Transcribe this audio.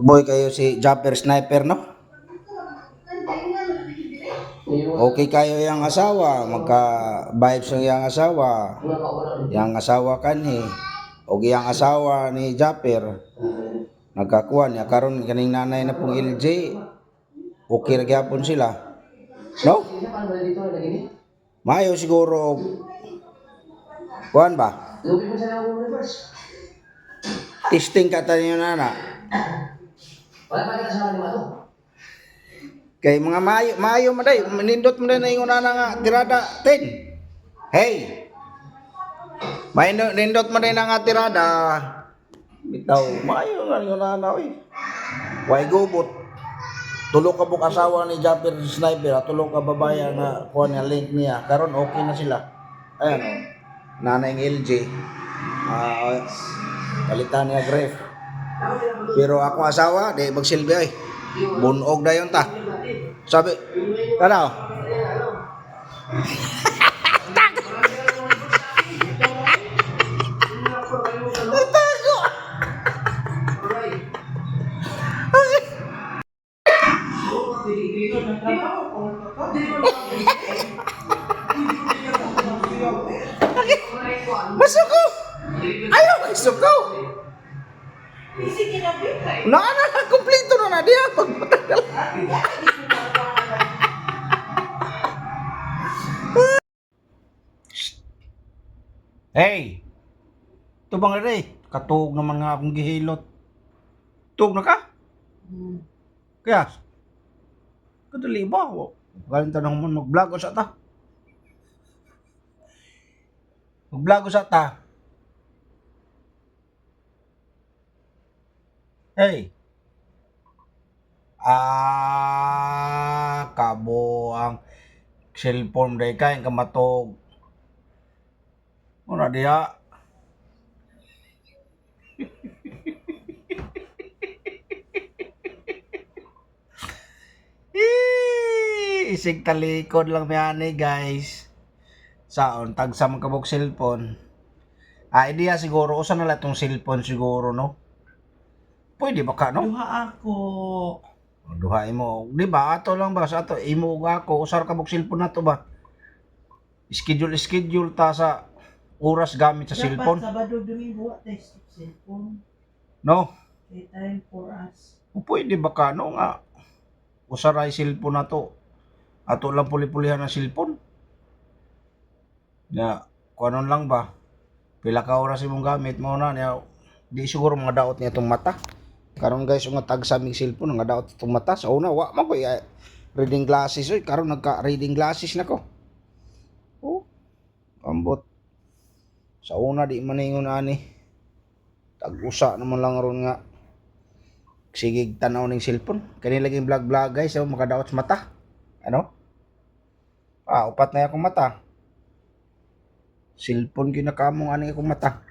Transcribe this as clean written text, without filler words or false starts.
Boy kayo si Japper Sniper, no? Okay kayo yung asawa, magka-vibes yung asawa. Yang asawa kanhi. O yang asawa ni Japper. Nagkakuha niya. Karon kaning nanay na pong LJ. Okay ra gyapon sila. No? Mayo siguro. Kuan ba? Testing ka tayo na. Wala pa kita sama lima tuh. Kay mga mayo maday, nindot mo na ingon na nga tirada 10. Hey. May nindot mo na nga tirada. Bitaw, mayo nga ingon na oy. Way gubot. Tulo ka buk asawa ni Japper Sniper, tulo ka babae nga kuha niya link niya. Karon okay na sila. Ayan o. Nanay ng LJ. Palitan niya gref. Pero ako asawa, di magsilbi ay. Bunog na yun ta. Sabi, ano? Tago! Masuko! Ayaw magsuko! Kompleto na dia pagpatagal. Hey! Ito bang rin? Katuog naman nga akong gihilot. Tuog na ka? Kaya? Kadali ba? Galing tanong mo, mag-vlog o sa ta? Mag-vlog o sa ta? Hey! Kabo ang cellphone day ka, yung kamatog. Muna diya. Isig talikod lang may guys. Saon, tagsa man kabog cellphone. Idea siguro, usa na lang itong cellphone siguro, no? Pwede ba ka, no? Duha ako. Duhain mo. Di ba? Ato lang ba? Sa ato, imo ako. Usar kabog cellphone na to ba? Schedule ta sa oras gamit sa cellphone. Dapat Sabado Domingo test cellphone. No? Time for us. Pwede ba ka, no? Nga, usaray cellphone na to. Ato lang puli-pulihan ng cellphone. Ya, kung ano lang ba? Pila ka oras imong gamit mo na niya. Di siguro mga daot niya itong mata. Karon guys, yung tag sa aming cellphone nga daot itong mata. Sa una, wa man ko reading glasses. Oy, karon nagka-reading glasses na ko. Oh, ambot. Sa una, di man ingon ani. Tag-usa naman lang ron nga. Sige, tanaw ng cellphone. Kani laging vlog guys, so makadaot sa mata. Ano? Upat na akong mata. Cellphone ginakamong ani akong mata.